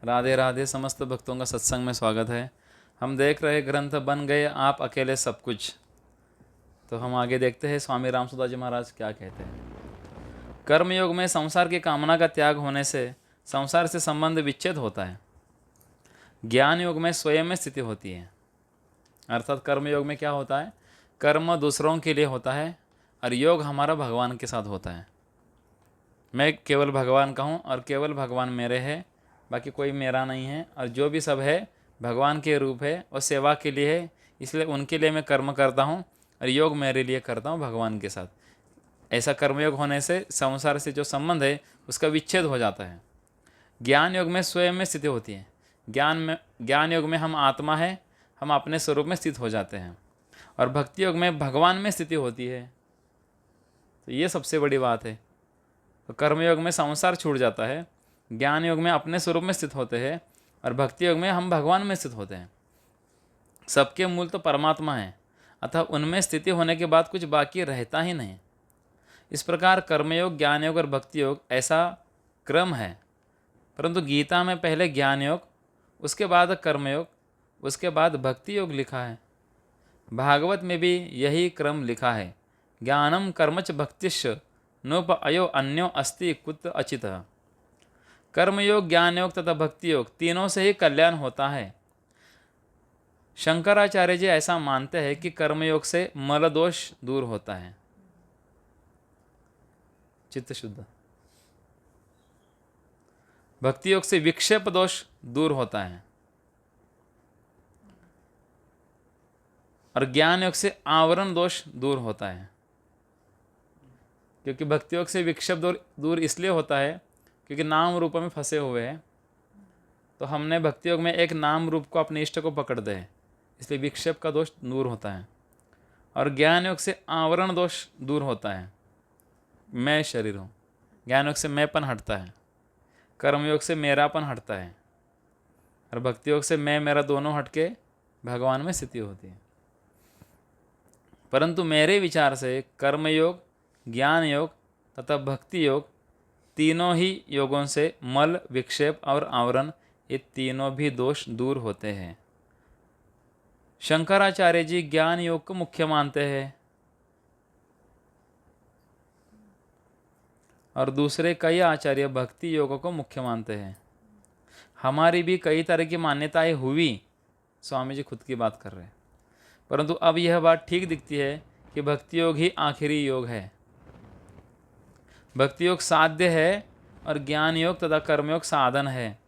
राधे राधे। समस्त भक्तों का सत्संग में स्वागत है। हम देख रहे ग्रंथ बन गए आप अकेले सब कुछ। तो हम आगे देखते हैं स्वामी रामसुदा जी महाराज क्या कहते हैं। कर्मयोग में संसार की कामना का त्याग होने से संसार से संबंध विच्छेद होता है। ज्ञान योग में स्वयं में स्थिति होती है। अर्थात कर्मयोग में क्या होता है, कर्म दूसरों के लिए होता है और योग हमारा भगवान के साथ होता है। मैं केवल भगवान का हूँ और केवल भगवान मेरे है, बाकी कोई मेरा नहीं है। और जो भी सब है भगवान के रूप है और सेवा के लिए है, इसलिए उनके लिए मैं कर्म करता हूँ और योग मेरे लिए करता हूँ भगवान के साथ। ऐसा कर्मयोग होने से संसार से जो संबंध है उसका विच्छेद हो जाता है। ज्ञान योग में स्वयं में स्थिति होती है। ज्ञान योग में हम आत्मा है, हम अपने स्वरूप में स्थित हो जाते हैं। और भक्ति योग में भगवान में स्थिति होती है। तो ये सबसे बड़ी बात है। तो कर्मयोग में संसार छूट जाता है, ज्ञान योग में अपने स्वरूप में स्थित होते हैं और भक्ति योग में हम भगवान में स्थित होते हैं। सबके मूल तो परमात्मा है, अतः उनमें स्थिति होने के बाद कुछ बाकी रहता ही नहीं। इस प्रकार कर्मयोग, ज्ञान योग और भक्ति योग ऐसा क्रम है। परंतु गीता में पहले ज्ञान योग, उसके बाद कर्मयोग, उसके बाद भक्ति योग लिखा है। भागवत में भी यही क्रम लिखा है। ज्ञानम कर्मच भक्तिश्च नोप अयो अन्यो अस्ति कुत अचित। कर्मयोग, ज्ञान योग तथा भक्ति योग तीनों से ही कल्याण होता है। शंकराचार्य जी ऐसा मानते हैं कि कर्मयोग से मल दोष दूर होता है, चित्त शुद्ध। भक्ति योग से विक्षेप दोष दूर होता है और ज्ञान योग से आवरण दोष दूर होता है। क्योंकि भक्ति योग से विक्षेप दूर इसलिए होता है क्योंकि नाम रूप में फंसे हुए हैं। तो हमने भक्ति योग में एक नाम रूप को, अपने इष्ट को पकड़ दे, इसलिए विक्षेप का दोष दूर होता है। और ज्ञान योग से आवरण दोष दूर होता है, मैं शरीर हूँ। ज्ञान योग से मैंपन हटता है, कर्मयोग से मेरापन हटता है और भक्ति योग से मैं मेरा दोनों हटके भगवान में स्थिति होती है। परंतु मेरे विचार से कर्मयोग, ज्ञान योग तथा भक्ति योग तीनों ही योगों से मल, विक्षेप और आवरण, ये तीनों भी दोष दूर होते हैं। शंकराचार्य जी ज्ञान योग को मुख्य मानते हैं और दूसरे कई आचार्य भक्ति योग को मुख्य मानते हैं। हमारी भी कई तरह की मान्यताएं हुई, स्वामी जी खुद की बात कर रहे हैं। परंतु अब यह बात ठीक दिखती है कि भक्ति योग ही आखिरी योग है। भक्ति योग साध्य है और ज्ञान योग तथा कर्मयोग साधन है।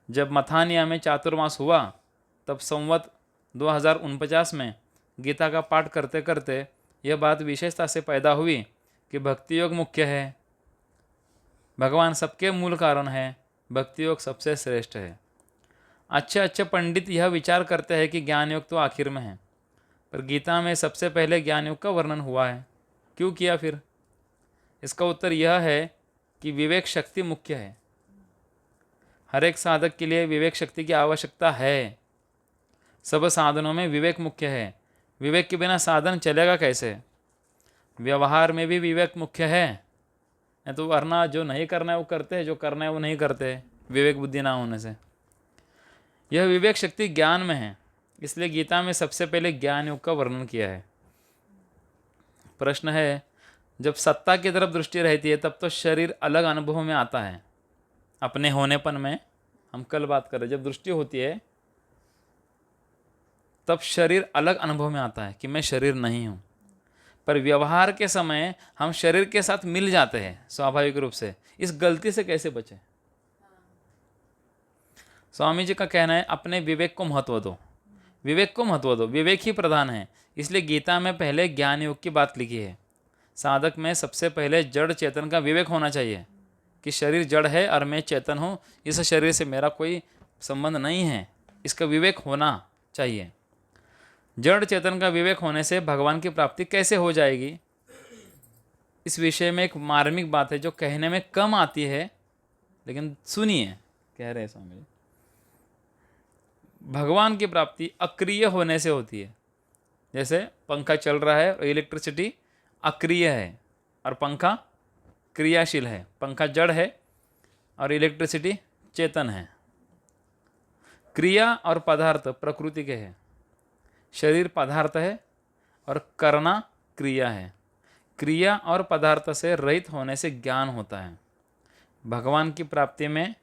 जब मथानिया में चातुर्मास हुआ तब संवत 2049 में गीता का पाठ करते करते यह बात विशेषता से पैदा हुई कि भक्ति योग मुख्य है। भगवान सबके मूल कारण है, भक्ति योग सबसे श्रेष्ठ है। अच्छे अच्छे पंडित यह विचार करते हैं कि ज्ञान योग तो आखिर में है, पर गीता में सबसे पहले ज्ञान योग का वर्णन हुआ है। क्यों किया फिर? इसका उत्तर यह है कि विवेक शक्ति मुख्य है। हर एक साधक के लिए विवेक शक्ति की आवश्यकता है। सब साधनों में विवेक मुख्य है। विवेक के बिना साधन चलेगा कैसे? व्यवहार में भी विवेक मुख्य है, नहीं तो वरना जो नहीं करना है वो करते हैं, जो करना है वो नहीं करते, विवेक बुद्धि ना होने से। यह विवेक शक्ति ज्ञान में है, इसलिए गीता में सबसे पहले ज्ञान योग का वर्णन किया है। प्रश्न है, जब सत्ता की तरफ दृष्टि रहती है तब तो शरीर अलग अनुभव में आता है। अपने होनेपन में हम कल बात कर रहे, जब दृष्टि होती है तब शरीर अलग अनुभव में आता है कि मैं शरीर नहीं हूँ। पर व्यवहार के समय हम शरीर के साथ मिल जाते हैं स्वाभाविक रूप से। इस गलती से कैसे बचें? स्वामी जी का कहना है अपने विवेक को महत्व दो, विवेक को महत्व दो, विवेक ही प्रधान है। इसलिए गीता में पहले ज्ञान योग की बात लिखी है। साधक में सबसे पहले जड़ चेतन का विवेक होना चाहिए कि शरीर जड़ है और मैं चेतन हूँ, इस शरीर से मेरा कोई संबंध नहीं है, इसका विवेक होना चाहिए। जड़ चेतन का विवेक होने से भगवान की प्राप्ति कैसे हो जाएगी, इस विषय में एक मार्मिक बात है जो कहने में कम आती है, लेकिन सुनिए, कह रहे हैं स्वामी जी। भगवान की प्राप्ति अक्रिय होने से होती है। जैसे पंखा चल रहा है और इलेक्ट्रिसिटी अक्रिय है और पंखा क्रियाशील है। पंखा जड़ है और इलेक्ट्रिसिटी चेतन है। क्रिया और पदार्थ प्रकृति के हैं। शरीर पदार्थ है और करना क्रिया है। क्रिया और पदार्थ से रहित होने से ज्ञान होता है। भगवान की प्राप्ति में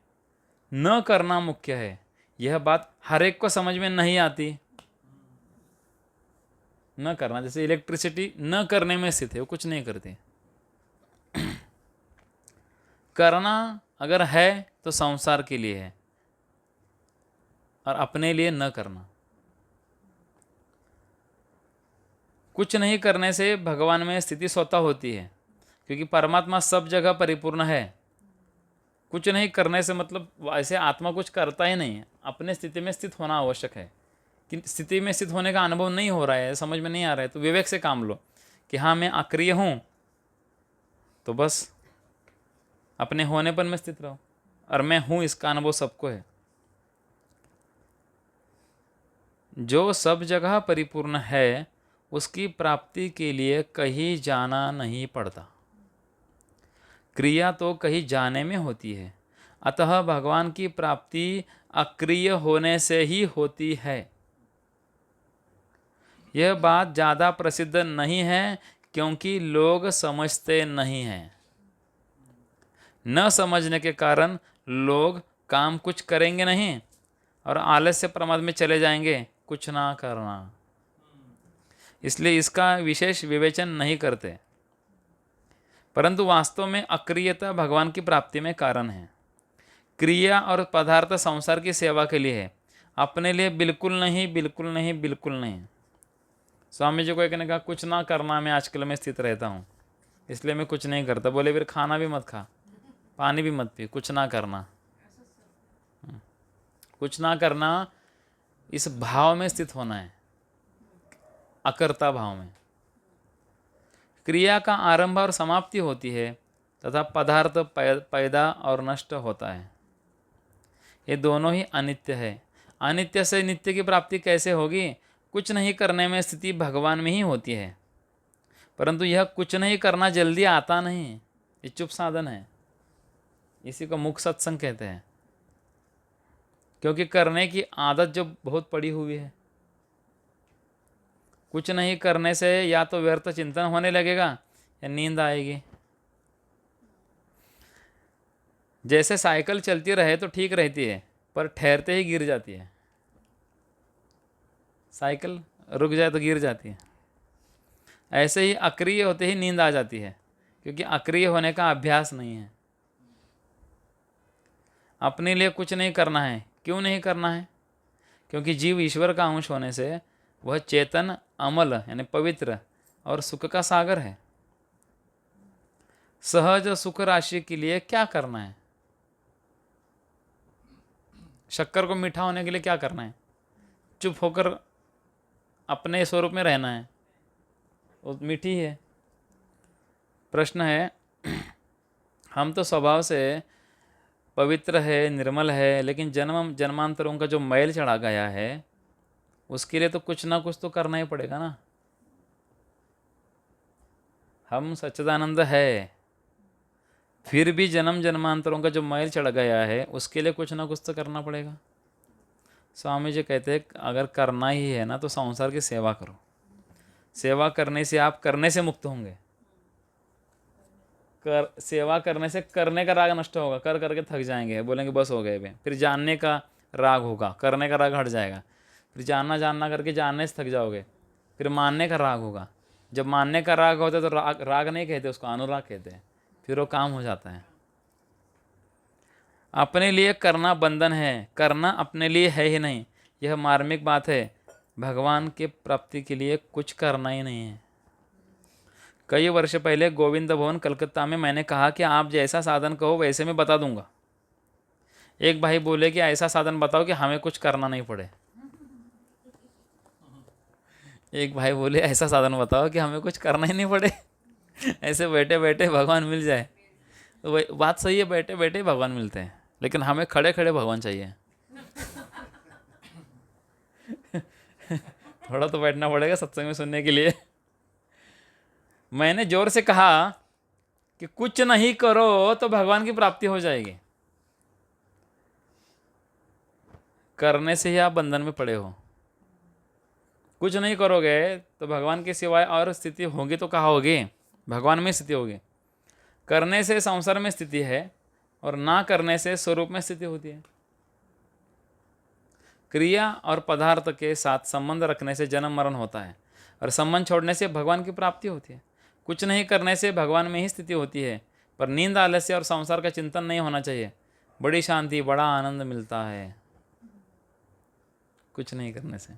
न करना मुख्य है। यह बात हर एक को समझ में नहीं आती। न करना, जैसे इलेक्ट्रिसिटी न करने में स्थित है, वो कुछ नहीं करती। करना अगर है तो संसार के लिए है और अपने लिए न करना। कुछ नहीं करने से भगवान में स्थिति स्वतः होती है, क्योंकि परमात्मा सब जगह परिपूर्ण है। कुछ नहीं करने से मतलब ऐसे आत्मा कुछ करता ही नहीं है, अपने स्थिति में स्थित होना आवश्यक है। कि स्थिति में स्थित होने का अनुभव नहीं हो रहा है, समझ में नहीं आ रहा है, तो विवेक से काम लो कि हाँ मैं अक्रिय हूँ, तो बस अपने होनेपन में स्थित रहो और मैं हूँ इसका अनुभव सबको है। जो सब जगह परिपूर्ण है उसकी प्राप्ति के लिए कहीं जाना नहीं पड़ता। क्रिया तो कहीं जाने में होती है, अतः भगवान की प्राप्ति अक्रिय होने से ही होती है। यह बात ज़्यादा प्रसिद्ध नहीं है क्योंकि लोग समझते नहीं हैं। न समझने के कारण लोग काम कुछ करेंगे नहीं और आलस्य प्रमाद में चले जाएंगे, कुछ ना करना। इसलिए इसका विशेष विवेचन नहीं करते, परंतु वास्तव में अक्रियता भगवान की प्राप्ति में कारण है। क्रिया और पदार्थ संसार की सेवा के लिए है, अपने लिए बिल्कुल नहीं, बिल्कुल नहीं, बिल्कुल नहीं। स्वामी जी को एक ने कहा कुछ ना करना, मैं आजकल में स्थित रहता हूँ इसलिए मैं कुछ नहीं करता। बोले फिर खाना भी मत खा, पानी भी मत पी, कुछ ना करना। कुछ ना करना इस भाव में स्थित होना है, अकर्ता भाव में। क्रिया का आरंभ और समाप्ति होती है तथा पदार्थ पैदा और नष्ट होता है। ये दोनों ही अनित्य है। अनित्य से नित्य की प्राप्ति कैसे होगी? कुछ नहीं करने में स्थिति भगवान में ही होती है, परंतु यह कुछ नहीं करना जल्दी आता नहीं, ये चुप साधन है। इसी को मुख सत्संग कहते हैं, क्योंकि करने की आदत जो बहुत पड़ी हुई है। कुछ नहीं करने से या तो व्यर्थ चिंतन होने लगेगा या नींद आएगी। जैसे साइकिल चलती रहे तो ठीक रहती है, पर ठहरते ही गिर जाती है। साइकिल रुक जाए तो गिर जाती है। ऐसे ही अक्रिय होते ही नींद आ जाती है, क्योंकि अक्रिय होने का अभ्यास नहीं है। अपने लिए कुछ नहीं करना है। क्यों नहीं करना है? क्योंकि जीव ईश्वर का अंश होने से वह चेतन, अमल यानी पवित्र और सुख का सागर है। सहज सुख राशि के लिए क्या करना है? शक्कर को मीठा होने के लिए क्या करना है? चुप होकर अपने स्वरूप में रहना है, वो मीठी है। प्रश्न है, हम तो स्वभाव से पवित्र है, निर्मल है, लेकिन जन्म जन्मांतरों का जो मैल चढ़ा गया है उसके लिए तो कुछ ना कुछ तो करना ही पड़ेगा ना। हम सच्चिदानंद है, फिर भी जन्म जन्मांतरों का जो मैल चढ़ गया है उसके लिए कुछ ना कुछ तो करना पड़ेगा। स्वामी जी कहते हैं अगर करना ही है ना तो संसार की सेवा करो। सेवा करने से आप करने से मुक्त होंगे। सेवा करने से करने का राग नष्ट होगा, कर करके थक जाएंगे, बोलेंगे बस हो गए। फिर जानने का राग होगा, करने का राग हट जाएगा। फिर जानना जानना करके जानने से थक जाओगे, फिर मानने का राग होगा। जब मानने का राग होता है तो राग नहीं कहते, उसको अनुराग कहते हैं। फिर वो काम हो जाता है। अपने लिए करना बंधन है, करना अपने लिए है ही नहीं, यह मार्मिक बात है। भगवान के प्राप्ति के लिए कुछ करना ही नहीं है। कई वर्ष पहले गोविंद भवन कलकत्ता में मैंने कहा कि आप जैसा साधन कहो वैसे मैं बता दूंगा। एक भाई बोले कि ऐसा साधन बताओ कि हमें कुछ करना नहीं पड़े। एक भाई बोले ऐसा साधन बताओ कि हमें कुछ करना ही नहीं पड़े, ऐसे बैठे बैठे भगवान मिल जाए। तो बात सही है, बैठे बैठे भगवान मिलते हैं, लेकिन हमें खड़े खड़े भगवान चाहिए। थोड़ा तो बैठना पड़ेगा सत्संग में सुनने के लिए। मैंने जोर से कहा कि कुछ नहीं करो तो भगवान की प्राप्ति हो जाएगी। करने से ही आप बंधन में पड़े हो। कुछ नहीं करोगे तो भगवान के सिवाय और स्थिति होगी तो कहाँ होगी? भगवान में स्थिति होगी। करने से संसार में स्थिति है और ना करने से स्वरूप में स्थिति होती है। क्रिया और पदार्थ के साथ संबंध रखने से जन्म मरण होता है और संबंध छोड़ने से भगवान की प्राप्ति होती है। कुछ नहीं करने से भगवान में ही स्थिति होती है, पर नींद, आलस्य और संसार का चिंतन नहीं होना चाहिए। बड़ी शांति, बड़ा आनंद मिलता है कुछ नहीं करने से।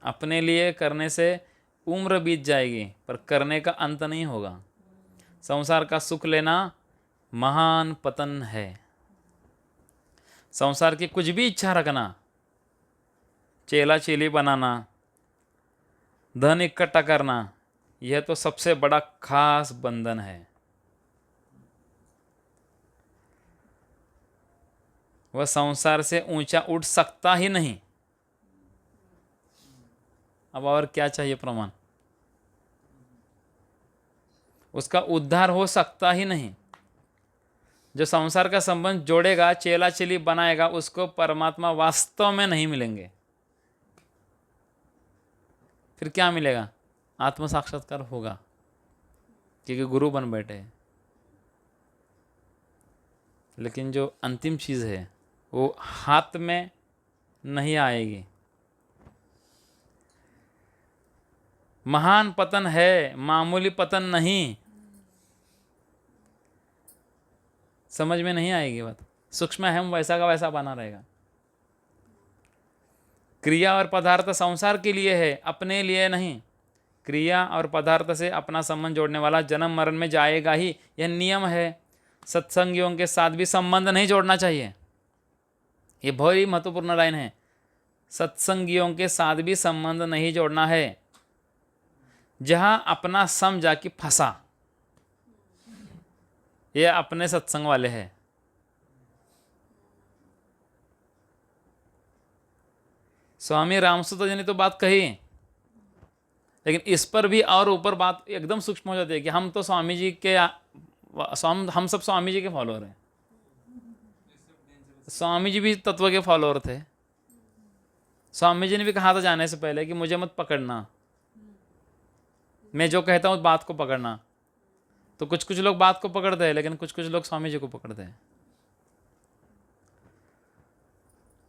अपने लिए करने से उम्र बीत जाएगी पर करने का अंत नहीं होगा। संसार का सुख लेना महान पतन है। संसार की कुछ भी इच्छा रखना, चेला चेली बनाना, धन इकट्ठा करना, यह तो सबसे बड़ा खास बंधन है। वह संसार से ऊंचा उठ सकता ही नहीं। अब और क्या चाहिए प्रमाण? उसका उद्धार हो सकता ही नहीं। जो संसार का संबंध जोड़ेगा, चेला चेली बनाएगा, उसको परमात्मा वास्तव में नहीं मिलेंगे। फिर क्या मिलेगा? आत्म साक्षात्कार होगा क्योंकि गुरु बन बैठे। लेकिन जो अंतिम चीज है वो हाथ में नहीं आएगी। महान पतन है, मामूली पतन नहीं। समझ में नहीं आएगी बात। सूक्ष्म अहम वैसा का वैसा बना रहेगा। क्रिया और पदार्थ संसार के लिए है, अपने लिए नहीं। क्रिया और पदार्थ से अपना संबंध जोड़ने वाला जन्म मरण में जाएगा ही, यह नियम है। सत्संगियों के साथ भी संबंध नहीं जोड़ना चाहिए। ये बहुत ही महत्वपूर्ण लाइन है। सत्संगियों के साथ भी संबंध नहीं जोड़ना है। जहां अपना समझा कि फंसा, ये अपने सत्संग वाले हैं। स्वामी रामसूत्र जी ने तो बात कही, लेकिन इस पर भी और ऊपर बात एकदम सूक्ष्म हो जाती है कि हम तो स्वामी जी के, हम सब स्वामी जी के फॉलोअर हैं। स्वामी जी भी तत्व के फॉलोअर थे। स्वामी जी ने भी कहा था जाने से पहले कि मुझे मत पकड़ना, मैं जो कहता हूँ बात को पकड़ना। तो कुछ कुछ लोग बात को पकड़ते हैं, लेकिन कुछ कुछ लोग स्वामी जी को पकड़ते हैं।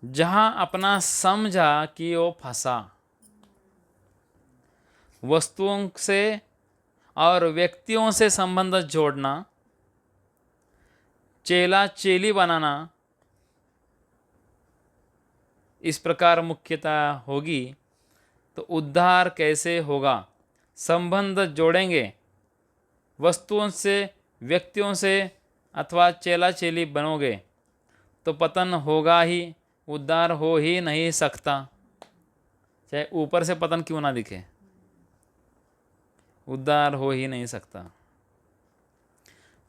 जहां अपना समझा कि वो फंसा, वस्तुओं से और व्यक्तियों से संबंध जोड़ना, चेला चेली बनाना, इस प्रकार मुख्यता होगी तो उद्धार कैसे होगा? संबंध जोड़ेंगे वस्तुओं से, व्यक्तियों से, अथवा चेला चेली बनोगे तो पतन होगा ही, उद्धार हो ही नहीं सकता, चाहे ऊपर से पतन क्यों ना दिखे। उद्धार हो ही नहीं सकता,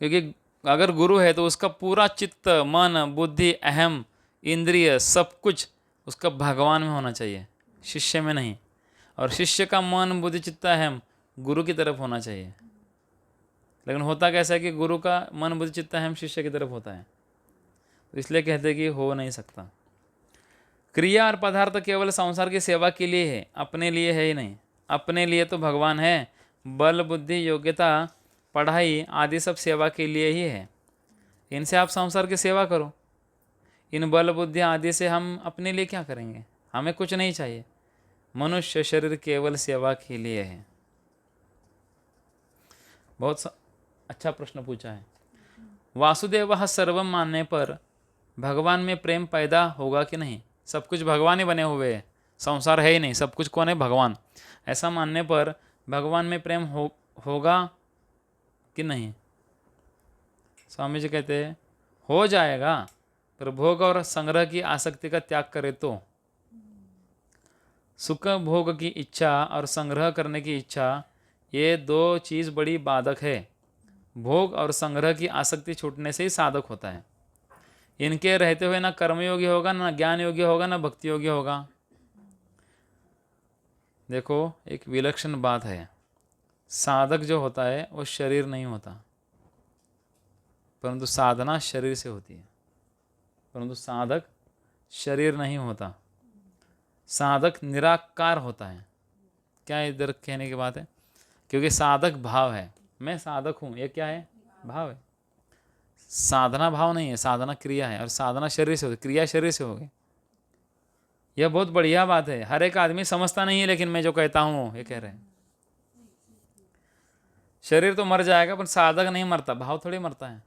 क्योंकि अगर गुरु है तो उसका पूरा चित्त, मन, बुद्धि, अहम, इंद्रिय, सब कुछ उसका भगवान में होना चाहिए, शिष्य में नहीं। और शिष्य का मन, बुद्धि, चित्त, अहम गुरु की तरफ होना चाहिए। लेकिन होता कैसा है कि गुरु का मन, बुद्धि, चित्त, अहम शिष्य की तरफ होता है, तो इसलिए कहते हैं कि हो नहीं सकता। क्रिया और पदार्थ केवल संसार की सेवा के लिए है, अपने लिए है ही नहीं। अपने लिए तो भगवान है। बल, बुद्धि, योग्यता, पढ़ाई आदि सब सेवा के लिए ही है। इनसे आप संसार की सेवा करो। इन बल, बुद्धि आदि से हम अपने लिए क्या करेंगे? हमें कुछ नहीं चाहिए। मनुष्य शरीर केवल सेवा के लिए है। बहुत अच्छा प्रश्न पूछा है। वासुदेव सर्वम मानने पर भगवान में प्रेम पैदा होगा कि नहीं? सब कुछ भगवान ही बने हुए हैं, संसार है ही नहीं, सब कुछ कौन है? भगवान। ऐसा मानने पर भगवान में प्रेम होगा कि नहीं? स्वामी जी कहते हैं हो जाएगा, पर भोग और संग्रह की आसक्ति का त्याग करे तो। सुख भोग की इच्छा और संग्रह करने की इच्छा, ये दो चीज़ बड़ी बाधक है। भोग और संग्रह की आसक्ति छूटने से ही साधक होता है। इनके रहते हुए ना कर्मयोगी होगा, ना ज्ञान योग्य होगा, ना भक्ति योग्य होगा। देखो, एक विलक्षण बात है, साधक जो होता है वो शरीर नहीं होता, परंतु साधना शरीर से होती है। परंतु साधक शरीर नहीं होता, साधक निराकार होता है। क्या इधर कहने की बात है? क्योंकि साधक भाव है, मैं साधक हूँ, ये क्या है? भाव है। साधना भाव नहीं है, साधना क्रिया है, और साधना शरीर से होगी, क्रिया शरीर से होगी। यह बहुत बढ़िया बात है। हर एक आदमी समझता नहीं है, लेकिन मैं जो कहता हूँ ये कह रहे हैं। शरीर तो मर जाएगा, पर साधक नहीं मरता, भाव थोड़ी मरता है।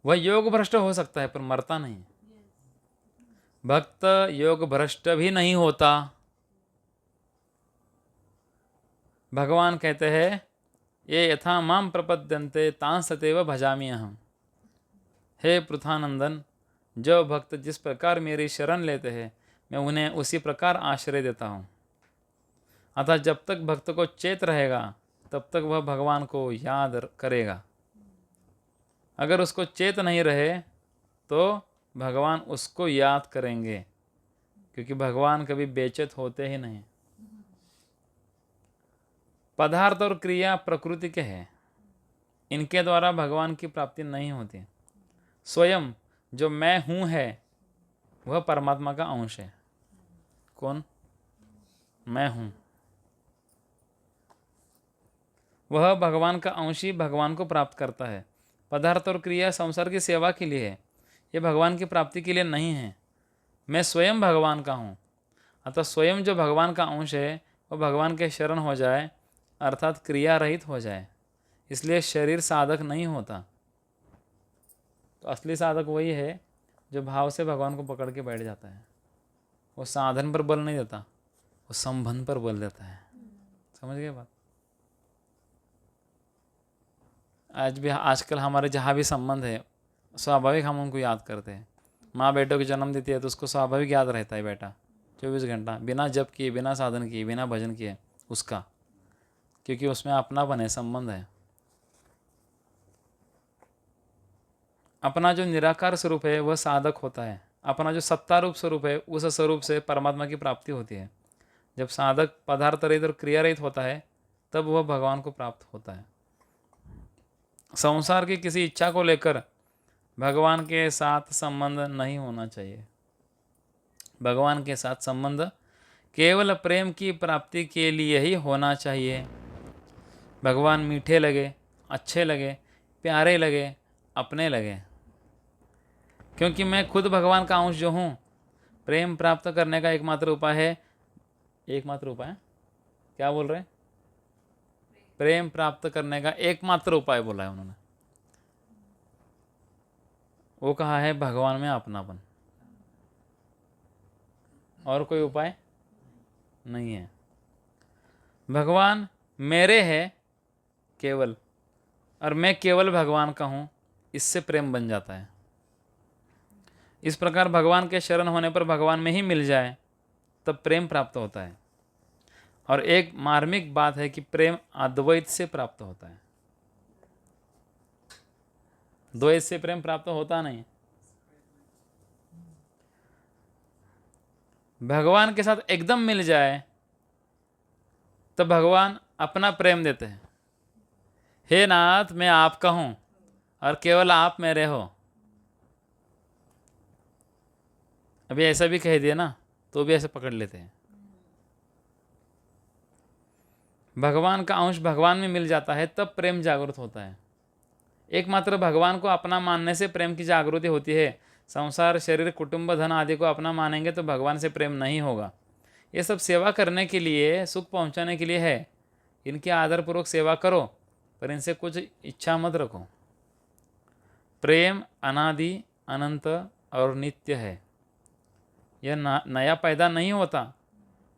वह योग भ्रष्ट हो सकता है पर मरता नहीं। भक्त योग भ्रष्ट भी नहीं होता। भगवान कहते हैं, ये यथा माम प्रपद्यन्ते तां सतैव भजामि अहम्। हे पृथानंदन, जो भक्त जिस प्रकार मेरी शरण लेते हैं, मैं उन्हें उसी प्रकार आश्रय देता हूँ। अतः जब तक भक्त को चेत रहेगा, तब तक वह भगवान को याद करेगा। अगर उसको चेत नहीं रहे तो भगवान उसको याद करेंगे, क्योंकि भगवान कभी बेचैत होते ही नहीं। पदार्थ और क्रिया प्रकृति के हैं, इनके द्वारा भगवान की प्राप्ति नहीं होती। स्वयं जो मैं हूँ है वह परमात्मा का अंश है। कौन? मैं हूँ। वह भगवान का अंश ही भगवान को प्राप्त करता है। पदार्थ और क्रिया संसार की सेवा के लिए है, ये भगवान की प्राप्ति के लिए नहीं है। मैं स्वयं भगवान का हूँ। अतः स्वयं जो भगवान का अंश है वह भगवान के शरण हो जाए, अर्थात क्रिया रहित हो जाए। इसलिए शरीर साधक नहीं होता। तो असली साधक वही है जो भाव से भगवान को पकड़ के बैठ जाता है। वो साधन पर बल नहीं देता, वो संबंध पर बल देता है। समझ गए बात? आज भी आजकल हमारे जहाँ भी संबंध है, स्वाभाविक हम उनको याद करते हैं। माँ बेटों को जन्म देती है तो उसको स्वाभाविक याद रहता है बेटा 24 घंटा, बिना जप किए, बिना साधन किए, बिना भजन किए उसका, क्योंकि उसमें अपनापन है, संबंध है। अपना जो निराकार स्वरूप है वह साधक होता है। अपना जो सत्ता रूप स्वरूप है उस स्वरूप से परमात्मा की प्राप्ति होती है। जब साधक पदार्थ रहित और क्रिया रहित होता है तब वह भगवान को प्राप्त होता है। संसार की किसी इच्छा को लेकर भगवान के साथ संबंध नहीं होना चाहिए। भगवान के साथ संबंध केवल प्रेम की प्राप्ति के लिए ही होना चाहिए। भगवान मीठे लगे, अच्छे लगे, प्यारे लगे, अपने लगे, क्योंकि मैं खुद भगवान का अंश जो हूँ। प्रेम प्राप्त करने का एकमात्र उपाय है, एकमात्र उपाय क्या बोल रहे हैं? प्रेम प्राप्त करने का एकमात्र उपाय बोला है उन्होंने। वो कहा है भगवान में अपनापन, और कोई उपाय नहीं है। भगवान मेरे है केवल, और मैं केवल भगवान का हूँ, इससे प्रेम बन जाता है। इस प्रकार भगवान के शरण होने पर भगवान में ही मिल जाए तब प्रेम प्राप्त होता है। और एक मार्मिक बात है कि प्रेम अद्वैत से प्राप्त होता है, द्वैत से प्रेम प्राप्त होता नहीं। भगवान के साथ एकदम मिल जाए तब भगवान अपना प्रेम देते हैं। हे नाथ, मैं आपका हूं और केवल आप मेरे हो। अभी ऐसा भी कह दिया ना तो भी ऐसे पकड़ लेते हैं। भगवान का अंश भगवान में मिल जाता है तब प्रेम जागृत होता है। एकमात्र भगवान को अपना मानने से प्रेम की जागृति होती है। संसार, शरीर, कुटुंब, धन आदि को अपना मानेंगे तो भगवान से प्रेम नहीं होगा। ये सब सेवा करने के लिए, सुख पहुंचाने के लिए है। इनकी आदरपूर्वक सेवा करो, पर इनसे कुछ इच्छा मत रखो। प्रेम अनादि, अनंत और नित्य है। यह नया पैदा नहीं होता,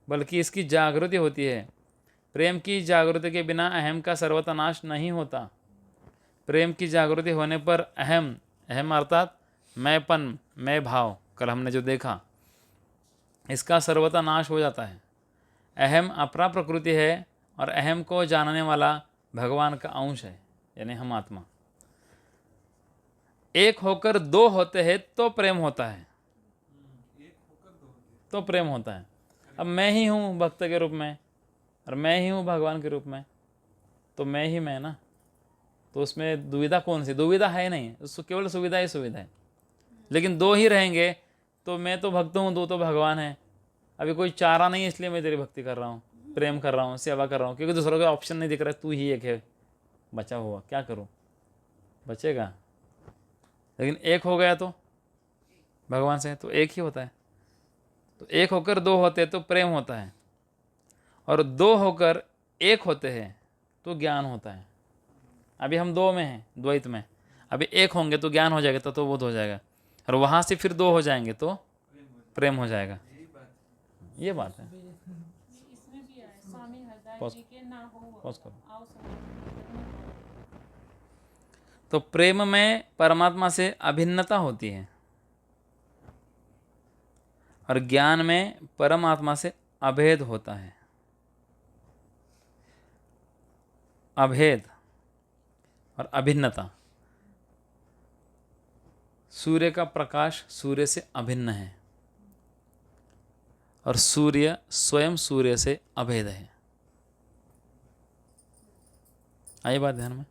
बल्कि इसकी जागृति होती है। प्रेम की जागृति के बिना अहम का सर्वथा नाश नहीं होता। प्रेम की जागृति होने पर अहम, अहम अर्थात मैंपन, मैं भाव, कल हमने जो देखा, इसका सर्वथा नाश हो जाता है। अहम अपरा प्रकृति है और अहम को जानने वाला भगवान का अंश है, यानी हम आत्मा। एक होकर दो होते हैं तो प्रेम होता है, तो प्रेम होता है। अब मैं ही हूँ भक्त के रूप में और मैं ही हूँ भगवान के रूप में, तो मैं ही मैं ना, तो उसमें दुविधा कौन सी? दुविधा है नहीं, उसको केवल सुविधा ही सुविधा है। लेकिन दो ही रहेंगे तो मैं तो भक्त हूँ, दो तो भगवान है। अभी कोई चारा नहीं है इसलिए मैं तेरी भक्ति कर रहा हूँ, प्रेम कर रहा हूँ, सेवा कर रहा हूँ, क्योंकि दूसरों का ऑप्शन नहीं दिख रहा है, तू ही एक है बचा हुआ, क्या करूँ, बचेगा। लेकिन एक हो गया तो भगवान से तो एक ही होता है। तो एक होकर दो होते हैं तो प्रेम होता है, और दो होकर एक होते हैं तो ज्ञान होता है। अभी हम दो में हैं, द्वैत में, अभी एक होंगे तो ज्ञान हो जाएगा, तो बोध हो जाएगा, और वहाँ से फिर दो हो जाएंगे तो प्रेम हो जाएगा। ये बात है। इसमें भी है स्वामी हरदास पॉज जी के ना हो पॉज करो। आओ समाधि। तो प्रेम में परमात्मा से अभिन्नता होती है, और ज्ञान में परमात्मा से अभेद होता है। अभेद और अभिन्नता। सूर्य का प्रकाश सूर्य से अभिन्न है, और सूर्य स्वयं सूर्य से अभेद है। आई बात ध्यान में।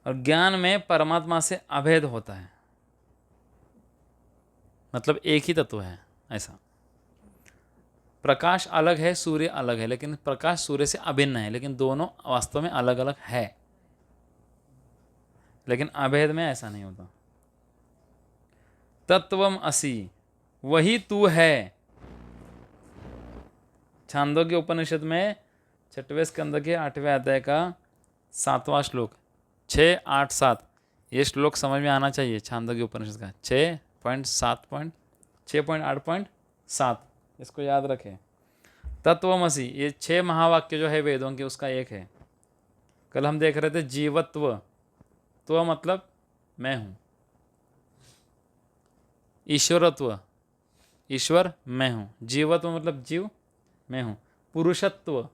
और ज्ञान में परमात्मा से अभेद होता है, मतलब एक ही तत्व है ऐसा। प्रकाश अलग है, सूर्य अलग है, लेकिन प्रकाश सूर्य से अभिन्न है, लेकिन दोनों वास्तव में अलग अलग है। लेकिन अभेद में ऐसा नहीं होता। तत्वम असि, वही तू है। छांदोग्य उपनिषद में 6वें स्कंद के 8वें अध्याय का 7वां श्लोक, 6, 8, 7, ये श्लोक समझ में आना चाहिए। छांदोग्य उपनिषद का 6.8.7, इसको याद रखें। तत्वमसि, ये 6 महावाक्य जो है वेदों के, उसका एक है। कल हम देख रहे थे जीवत्व, तो मतलब मैं हूँ। ईश्वरत्व, ईश्वर मैं हूँ। जीवत्व मतलब जीव, मैं हूँ। पुरुषत्व,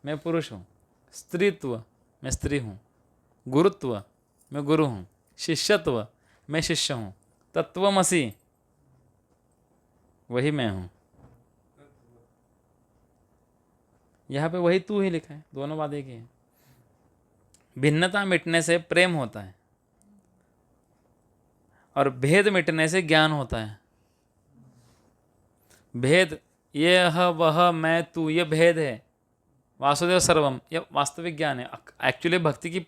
मैं पुरुष हूँ। स्त्रीत्व, मैं स्त्री हूँ। गुरुत्व, मैं गुरु हूँ। शिष्यत्व, मैं शिष्य हूँ। तत्वमसि, वही मैं हूँ। यहाँ पे वही तू ही लिखा है, दोनों बात एक ही है। भिन्नता मिटने से प्रेम होता है, और भेद मिटने से ज्ञान होता है। भेद, यह वह मैं तू, ये भेद है। वासुदेव सर्वम, ये वास्तविक ज्ञान है। एक्चुअली भक्ति की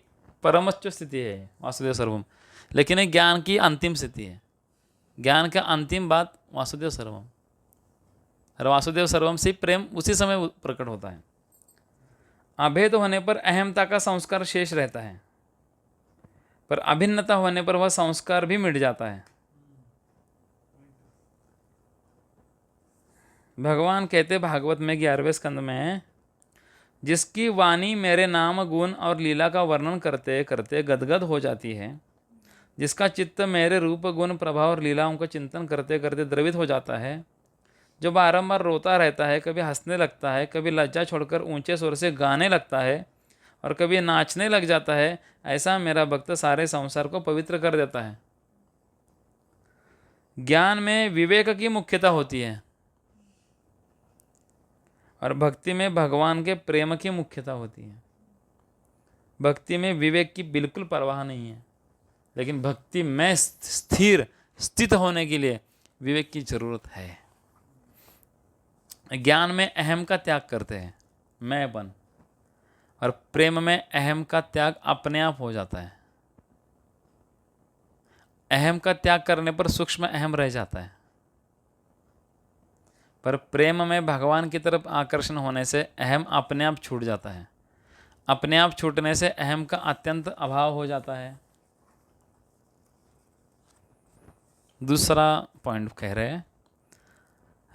परमोच्च स्थिति है वासुदेव सर्वम, लेकिन ये ज्ञान की अंतिम स्थिति है। ज्ञान का अंतिम बात वासुदेव सर्वम, और वासुदेव सर्वम से प्रेम उसी समय प्रकट होता है। अभेद होने पर अहमता का संस्कार शेष रहता है, पर अभिन्नता होने पर वह संस्कार भी मिट जाता है। भगवान कहते भागवत में 11वें स्कंद में, जिसकी वाणी मेरे नाम गुण और लीला का वर्णन करते करते गदगद हो जाती है, जिसका चित्त मेरे रूप गुण प्रभाव और लीलाओं का चिंतन करते करते द्रवित हो जाता है, जो बारंबार रोता रहता है, कभी हंसने लगता है, कभी लज्जा छोड़कर ऊंचे स्वर से गाने लगता है, और कभी नाचने लग जाता है, ऐसा मेरा भक्त सारे संसार को पवित्र कर देता है। ज्ञान में विवेक की मुख्यता होती है, और भक्ति में भगवान के प्रेम की मुख्यता होती है। भक्ति में विवेक की बिल्कुल परवाह नहीं है, लेकिन भक्ति में स्थित होने के लिए विवेक की जरूरत है। ज्ञान में अहम का त्याग करते हैं, मैंपन, और प्रेम में अहम का त्याग अपने आप हो जाता है। अहम का त्याग करने पर सूक्ष्म अहम रह जाता है, पर प्रेम में भगवान की तरफ आकर्षण होने से अहम अपने आप छूट जाता है। अपने आप छूटने से अहम का अत्यंत अभाव हो जाता है। दूसरा पॉइंट कह रहे हैं,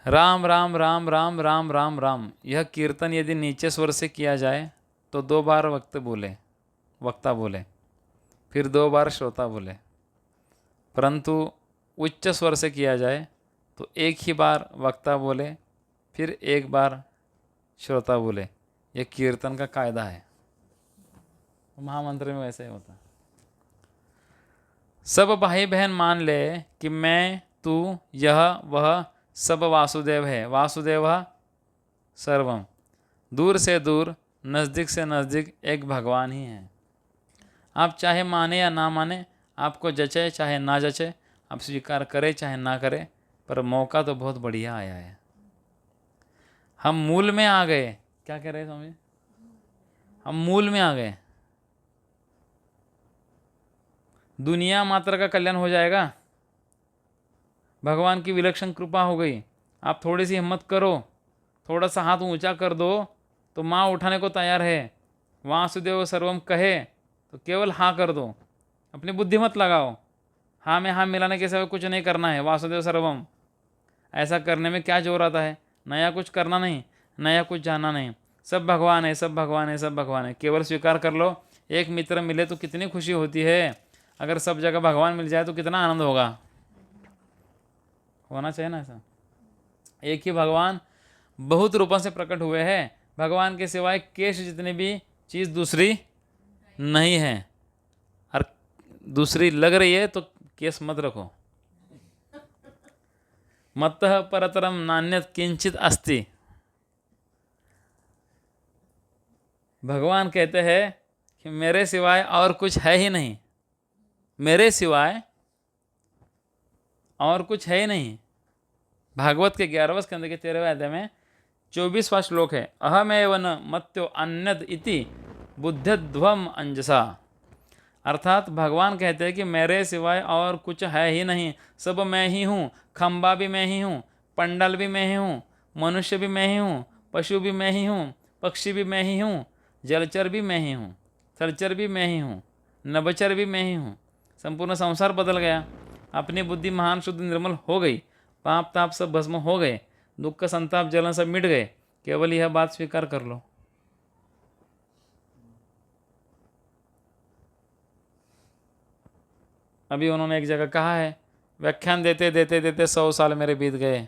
राम राम राम राम राम राम राम, यह कीर्तन यदि नीचे स्वर से किया जाए तो 2 बार वक्ता बोले, फिर 2 बार श्रोता बोले, परंतु उच्च स्वर से किया जाए तो एक ही बार वक्ता बोले, फिर 1 बार श्रोता बोले। यह कीर्तन का कायदा है। महामंत्र में वैसे ही होता है। सब भाई बहन मान ले कि मैं, तू, यह, वह सब वासुदेव है। वासुदेव सर्वम, दूर से दूर, नज़दीक से नज़दीक एक भगवान ही है। आप चाहे माने या ना माने, आपको जचे चाहे ना जचे, आप स्वीकार करें चाहे ना करें, पर मौका तो बहुत बढ़िया आया है। हम मूल में आ गए। क्या कह रहे हैं स्वामी? हम मूल में आ गए। दुनिया मात्र का कल्याण हो जाएगा। भगवान की विलक्षण कृपा हो गई। आप थोड़ी सी हिम्मत करो, थोड़ा सा हाथ ऊंचा कर दो तो माँ उठाने को तैयार है। वासुदेव सर्वम कहे तो केवल हाँ कर दो, अपनी बुद्धि मत लगाओ। हाँ में हाँ मिलाने के सिवा कुछ नहीं करना है। वासुदेव सर्वम ऐसा करने में क्या जोर आता है? नया कुछ करना नहीं, नया कुछ जानना नहीं। सब भगवान है, सब भगवान है, सब भगवान है, केवल स्वीकार कर लो। एक मित्र मिले तो कितनी खुशी होती है। अगर सब जगह भगवान मिल जाए तो कितना आनंद होगा। होना चाहिए ना ऐसा। एक ही भगवान बहुत रूपों से प्रकट हुए हैं। भगवान के सिवाय केश जितनी भी चीज़ दूसरी नहीं है। और दूसरी लग रही है तो केस मत रखो। मत्तः परतरम नान्यत किंचित अस्ति। भगवान कहते हैं कि मेरे सिवाय और कुछ है ही नहीं, मेरे सिवाय और कुछ है ही नहीं। भागवत के 11वें स्कंद के 13वें अध्याय में 24वां श्लोक है, अहमेव न मत्यो अन्यद इति बुद्धिध्वम अंजसा। अर्थात भगवान कहते हैं कि मेरे सिवाय और कुछ है ही नहीं, सब मैं ही हूँ। खंबा भी मैं ही हूँ, पंडल भी मैं ही हूँ, मनुष्य भी मैं ही हूँ, पशु भी मैं ही हूँ, पक्षी भी मैं ही हूँ, जलचर भी मैं ही हूँ, थलचर भी मैं ही हूँ, नभचर भी मैं ही हूँ। संपूर्ण संसार बदल गया। अपनी बुद्धि महान शुद्ध निर्मल हो गई। पाप ताप सब भस्म हो गए, दुख का संताप जलन सब मिट गए। केवल यह बात स्वीकार कर लो। अभी उन्होंने एक जगह कहा है, व्याख्यान देते देते देते 100 साल मेरे बीत गए,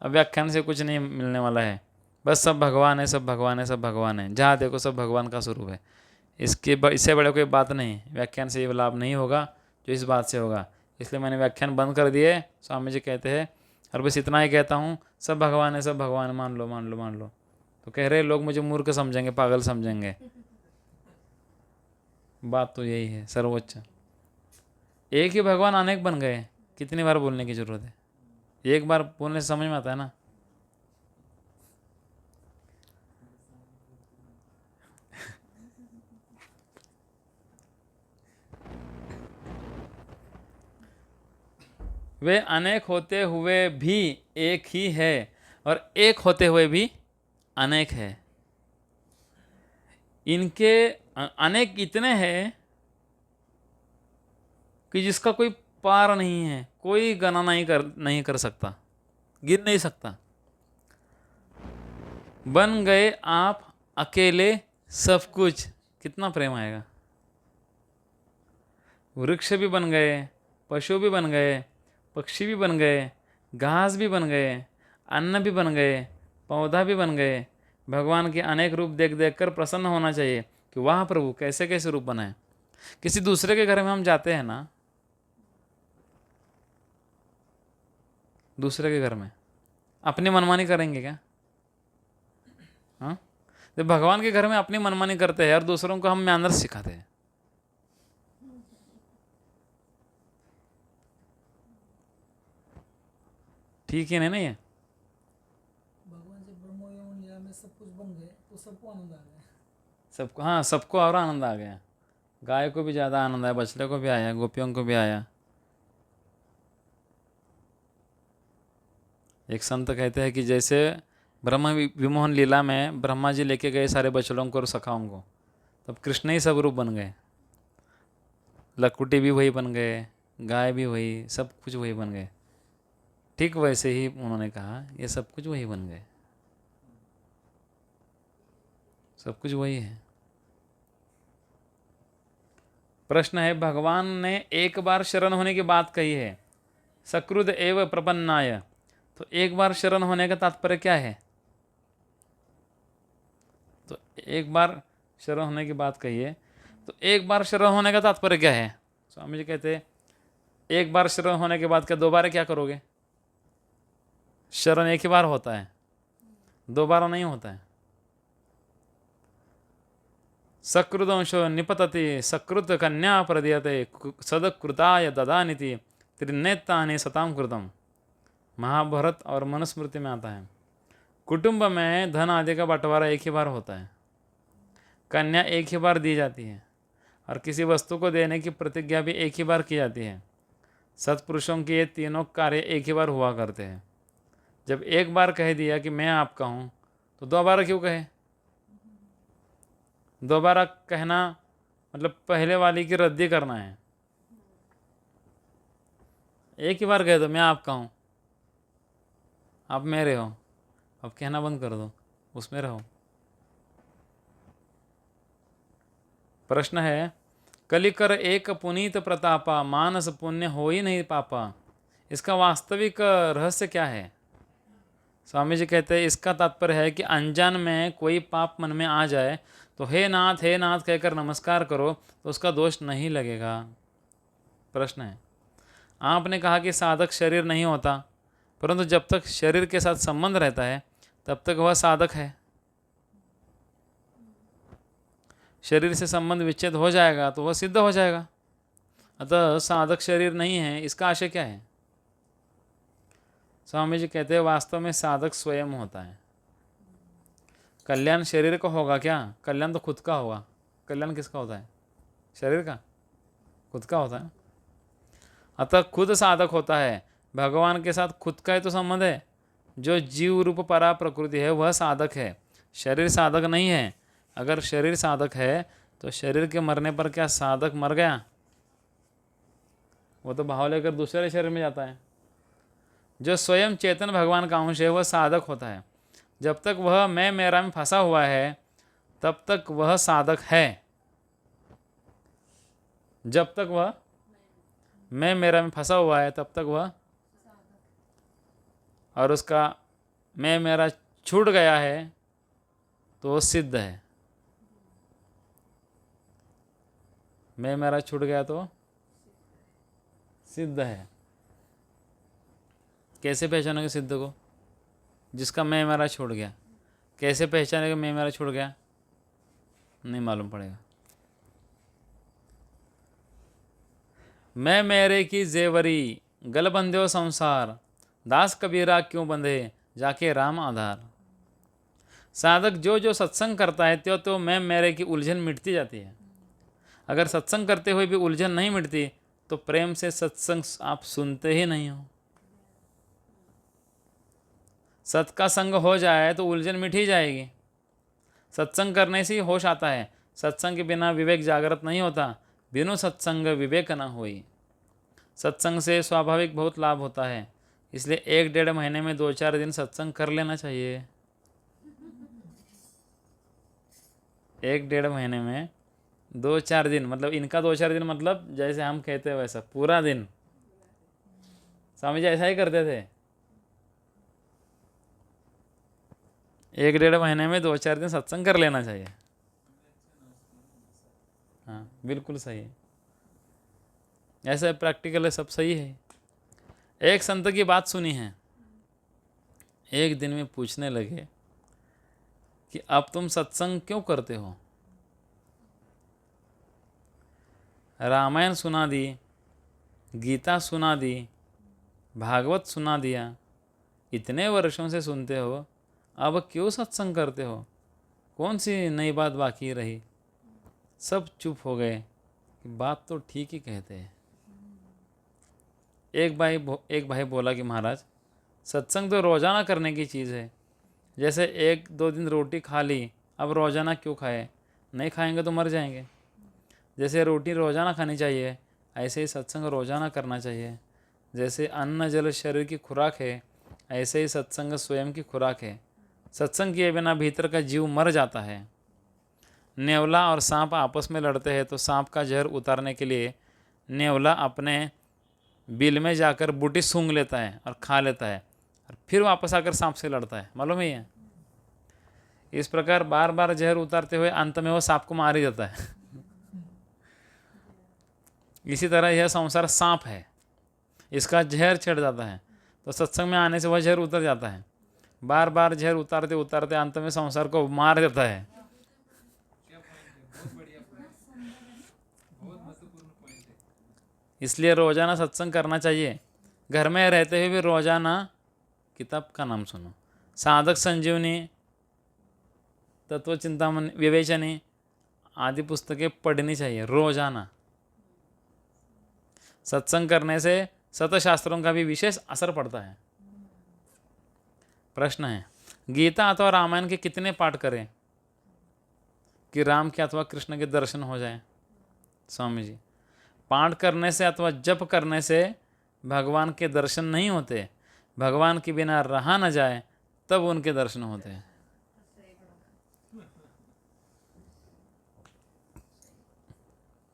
अब व्याख्यान से कुछ नहीं मिलने वाला है। बस सब भगवान है, सब भगवान है, सब भगवान है। जहाँ देखो सब भगवान का स्वरूप है। इससे बड़े कोई बात नहीं। व्याख्यान से ये लाभ नहीं होगा जो इस बात से होगा। इसलिए मैंने व्याख्यान बंद कर दिए। स्वामी जी कहते हैं और बस इतना ही कहता हूँ, सब भगवान है, सब भगवान है, मान लो मान लो मान लो। तो कह रहे लोग मुझे मूर्ख समझेंगे, पागल समझेंगे। बात तो यही है सर्वोच्च। एक ही भगवान अनेक बन गए, कितनी बार बोलने की जरूरत है? एक बार बोलने से समझ में आता है ना। वे अनेक होते हुए भी एक ही है और एक होते हुए भी अनेक है। इनके अनेक इतने हैं कि जिसका कोई पार नहीं है, कोई गणना नहीं कर सकता, गिन नहीं सकता। बन गए आप अकेले सब कुछ, कितना प्रेम आएगा। वृक्ष भी बन गए, पशु भी बन गए, पक्षी भी बन गए, घास भी बन गए, अन्न भी बन गए, पौधा भी बन गए। भगवान के अनेक रूप देख देख कर प्रसन्न होना चाहिए कि वाह प्रभु कैसे कैसे रूप बनाए। किसी दूसरे के घर में हम जाते हैं ना, दूसरे के घर में अपनी मनमानी करेंगे क्या? हाँ, जब भगवान के घर में अपनी मनमानी करते हैं और दूसरों को हम मैनर्स सिखाते हैं। ठीक है नहीं ना ये? भगवान जब ब्रह्म एवं लीला में सब कुछ बन गए तो सबको आनंद आ गया। सबको, हाँ सबको और आनंद आ गया। गाय को भी ज़्यादा आनंद आया, बछड़े को भी आया, गोपियों को भी आया। एक संत कहते हैं कि जैसे ब्रह्म विमोहन लीला में ब्रह्मा जी लेके गए सारे बछड़ों को और सखाओं को, तब कृष्ण ही सब रूप बन गए। लकुटी भी वही बन गए, गाय भी वही, सब कुछ वही बन गए। ठीक वैसे ही उन्होंने कहा ये सब कुछ वही बन गए, सब कुछ वही है। प्रश्न है, भगवान ने एक बार शरण होने की बात कही है, सकृद एव प्रपन्नाय, तो एक बार शरण होने का तात्पर्य क्या है? तो एक बार शरण होने की बात कही है, तो एक बार शरण होने का तात्पर्य क्या है? स्वामी जी कहते हैं एक बार शरण होने के बाद क्या दोबारा क्या करोगे? शरण एक ही बार होता है, दोबारा नहीं होता है। सकृदंशो निपतति सकृत कन्या प्रदीयते सदकृताय ददानिति त्रिनेतानि सताम कृतम। महाभारत और मनुस्मृति में आता है। कुटुंब में धन आदि का बंटवारा एक ही बार होता है, कन्या एक ही बार दी जाती है और किसी वस्तु को देने की प्रतिज्ञा भी एक ही बार की जाती है। सत्पुरुषों के ये तीनों कार्य एक ही बार हुआ करते हैं। जब एक बार कह दिया कि मैं आपका हूँ तो दोबारा क्यों कहे? दोबारा कहना मतलब पहले वाली की रद्दी करना है। एक ही बार कह दो मैं आपका हूँ, आप मेरे हो, अब कहना बंद कर दो, उसमें रहो। प्रश्न है, कलिकर एक पुनीत प्रतापा मानस पुण्य हो ही नहीं पापा, इसका वास्तविक रहस्य क्या है? स्वामी जी कहते हैं इसका तात्पर्य है कि अनजान में कोई पाप मन में आ जाए तो हे नाथ कहकर नमस्कार करो तो उसका दोष नहीं लगेगा। प्रश्न है, आपने कहा कि साधक शरीर नहीं होता, परंतु जब तक शरीर के साथ संबंध रहता है तब तक वह साधक है। शरीर से संबंध विच्छेद हो जाएगा तो वह सिद्ध हो जाएगा। अतः साधक शरीर नहीं है, इसका आशय क्या है? स्वामी जी कहते हैं वास्तव में साधक स्वयं होता है। कल्याण शरीर का होगा क्या? कल्याण तो खुद का होगा। कल्याण किसका होता है? शरीर का, खुद का होता है। अतः खुद साधक होता है। भगवान के साथ खुद का ही तो संबंध है। जो जीव रूप परा प्रकृति है वह साधक है, शरीर साधक नहीं है। अगर शरीर साधक है तो शरीर के मरने पर क्या साधक मर गया? वो तो भाव लेकर दूसरे शरीर में जाता है। जो स्वयं चेतन भगवान का अंश है वह साधक होता है। जब तक वह मैं मेरा में फंसा हुआ है तब तक वह साधक है। जब तक वह मैं मेरा में फंसा हुआ है तब तक वह, और उसका मैं मेरा छूट गया है तो वह सिद्ध है। मैं मेरा छूट गया तो सिद्ध है। कैसे पहचानोगे सिद्ध को? जिसका मैं मेरा छूट गया। कैसे पहचानेगा मैं मेरा छूट गया? नहीं मालूम पड़ेगा। मैं मेरे की जेवरी गल बंध्यो संसार, दास कबीरा क्यों बंधे जाके राम आधार। साधक जो जो सत्संग करता है त्यों तो मैं मेरे की उलझन मिटती जाती है। अगर सत्संग करते हुए भी उलझन नहीं मिटती तो प्रेम से सत्संग आप सुनते ही नहीं हो। सत का संग हो जाए तो उलझन मिट ही जाएगी। सत्संग करने से ही होश आता है। सत्संग के बिना विवेक जागृत नहीं होता। बिनु सत्संग विवेक न होई। सत्संग से स्वाभाविक बहुत लाभ होता है, इसलिए 1-1.5 महीने में 2-4 दिन सत्संग कर लेना चाहिए। 1-1.5 महीने में 2-4 दिन, मतलब इनका 2-4 दिन मतलब जैसे हम कहते हैं वैसा पूरा दिन। स्वामी जी ऐसा ही करते थे। 1-1.5 महीने में 2-4 दिन सत्संग कर लेना चाहिए। हाँ बिल्कुल सही है, ऐसा प्रैक्टिकल है, सब सही है। एक संत की बात सुनी है। एक दिन में पूछने लगे कि अब तुम सत्संग क्यों करते हो? रामायण सुना दी, गीता सुना दी, भागवत सुना दिया, इतने वर्षों से सुनते हो, अब क्यों सत्संग करते हो? कौन सी नई बात बाकी रही? सब चुप हो गए कि बात तो ठीक ही कहते हैं। एक भाई बोला कि महाराज सत्संग तो रोज़ाना करने की चीज़ है। जैसे 1-2 दिन रोटी खा ली, अब रोज़ाना क्यों खाए? नहीं खाएंगे तो मर जाएंगे। जैसे रोटी रोज़ाना खानी चाहिए, ऐसे ही सत्संग रोज़ाना करना चाहिए। जैसे अन्न जल शरीर की खुराक है, ऐसे ही सत्संग स्वयं की खुराक है। सत्संग किए बिना भीतर का जीव मर जाता है। नेवला और सांप आपस में लड़ते हैं तो सांप का जहर उतारने के लिए नेवला अपने बिल में जाकर बूटी सूंघ लेता है और खा लेता है और फिर वापस आकर सांप से लड़ता है। मालूम ही है। इस प्रकार बार बार जहर उतारते हुए अंत में वो सांप को मार ही देता है। इसी तरह यह संसार सांप है, इसका जहर छिड़ जाता है तो सत्संग में आने से वह जहर उतर जाता है। बार बार जहर उतारते उतारते अंत में संसार को मार देता है। इसलिए रोज़ाना सत्संग करना चाहिए। घर में रहते हुए भी रोज़ाना किताब का नाम सुनो। साधक संजीवनी, तत्व चिंतामणि, विवेचनी आदि पुस्तकें पढ़नी चाहिए रोज़ाना। सत्संग करने से सतशास्त्रों का भी विशेष असर पड़ता है। प्रश्न है, गीता अथवा रामायण के कितने पाठ करें कि राम के अथवा कृष्ण के दर्शन हो जाए? स्वामी जी, पाठ करने से अथवा जप करने से भगवान के दर्शन नहीं होते। भगवान के बिना रहा न जाए तब उनके दर्शन होते हैं।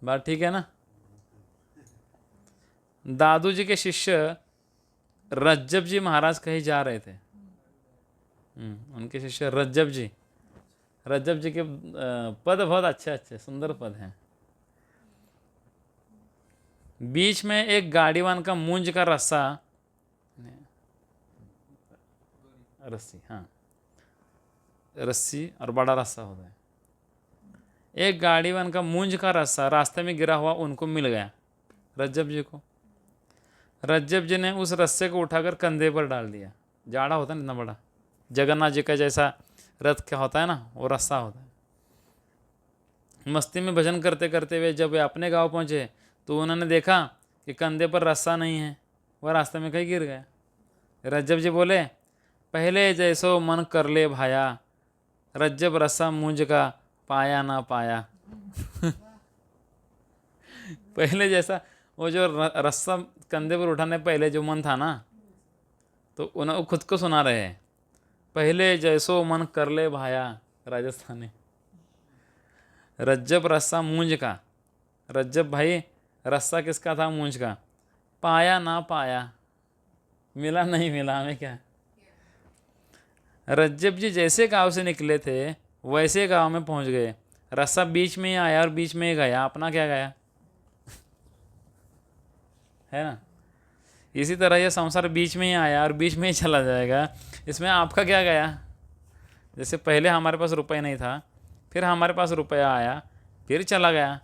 बात ठीक है ना? दादू जी के शिष्य रज्जब जी महाराज कहीं जा रहे थे। उनके शिष्य रज्जब जी के पद बहुत अच्छे अच्छे सुंदर पद हैं। बीच में एक गाड़ीवान का मूंज का रस्सी और बड़ा रस्सा होता है। एक गाड़ीवान का मूंज का रस्सा रास्ते में गिरा हुआ उनको मिल गया, रज्जब जी को। रज्जब जी ने उस रस्से को उठाकर कंधे पर डाल दिया। जाड़ा होता है ना इतना बड़ा, जगन्नाथ जी का जैसा रथ क्या होता है ना, वो रस्सा होता है। मस्ती में भजन करते करते वे जब वे अपने गांव पहुंचे तो उन्होंने देखा कि कंधे पर रस्सा नहीं है, वह रास्ते में कहीं गिर गया। रज्जब जी बोले, पहले जैसो मन कर ले भाया, रज्जब रस्सा मूंज का पाया ना पाया। पहले जैसा वो जो रस्सा कंधे पर उठाने पहले जो मन था ना, तो उन्हें खुद को सुना रहे हैं, पहले जैसो मन कर ले भाया। राजस्थानी रज्जब रस्सा मूंज का। रज्जब भाई रस्सा किसका था? मूंज का। पाया ना पाया, मिला नहीं मिला, हमें क्या। रज्जब जी जैसे गांव से निकले थे वैसे गांव में पहुंच गए। रस्सा बीच में ही आया और बीच में ही गया, अपना क्या गया है ना। इसी तरह यह संसार बीच में ही आया और बीच में ही चला जाएगा, इसमें आपका क्या गया। जैसे पहले हमारे पास रुपये नहीं था, फिर हमारे पास रुपया आया, फिर चला गया,